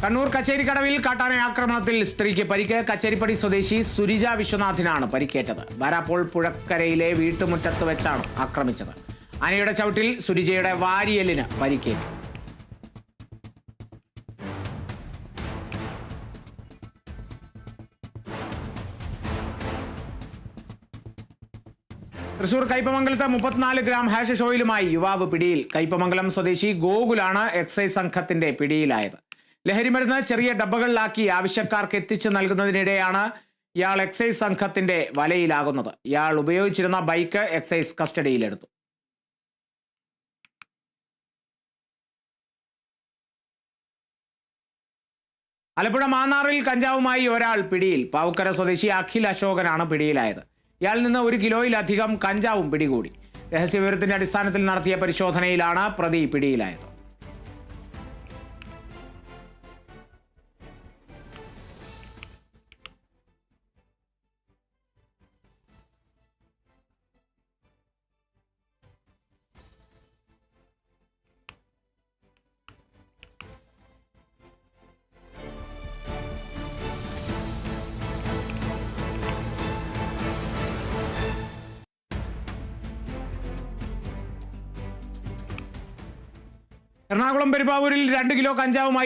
കണ്ണൂർ കച്ചേരിക്കടവിൽ കാട്ടാന ആക്രമണത്തിൽ സ്ത്രീക്ക് പരിക്ക്. കച്ചേരിപ്പടി സ്വദേശി സുരിജ വിശ്വനാഥിനാണ് പരിക്കേറ്റത്. ബാരാപ്പോൾ പുഴക്കരയിലെ വീട്ടുമുറ്റത്ത് വെച്ചാണ് ആക്രമിച്ചത്. ആനയുടെ ചവിട്ടിൽ സുരിജയുടെ വാരിയലിന് പരിക്കേറ്റു. തൃശൂർ കയ്പമംഗലത്ത് 34 ഗ്രാം ഹാഷിഷ് ഓയിലുമായി യുവാവ് പിടിയിൽ. കയ്പമംഗലം സ്വദേശി ഗോകുലാണ് എക്സൈസ് സംഘത്തിന്റെ പിടിയിലായത്. ലഹരിമരുന്ന് ചെറിയ ഡബ്ബകളിലാക്കി ആവശ്യക്കാർക്ക് എത്തിച്ചു നൽകുന്നതിനിടെയാണ് ഇയാൾ എക്സൈസ് സംഘത്തിന്റെ വലയിലാകുന്നത്. ഇയാൾ ഉപയോഗിച്ചിരുന്ന ബൈക്ക് എക്സൈസ് കസ്റ്റഡിയിലെടുത്തു. ആലപ്പുഴ മാന്നാറിൽ കഞ്ചാവുമായി ഒരാൾ പിടിയിൽ. പാവുക്കര സ്വദേശി അഖിൽ അശോകനാണ് പിടിയിലായത്. ഇയാളിൽ നിന്ന് 1 കിലോയിലധികം കഞ്ചാവും പിടികൂടി. രഹസ്യവിവരത്തിന്റെ അടിസ്ഥാനത്തിൽ നടത്തിയ പരിശോധനയിലാണ് പ്രതി പിടിയിലായത്. എറണാകുളം പെരുമ്പാവൂരിൽ 2 കിലോ കഞ്ചാവുമായി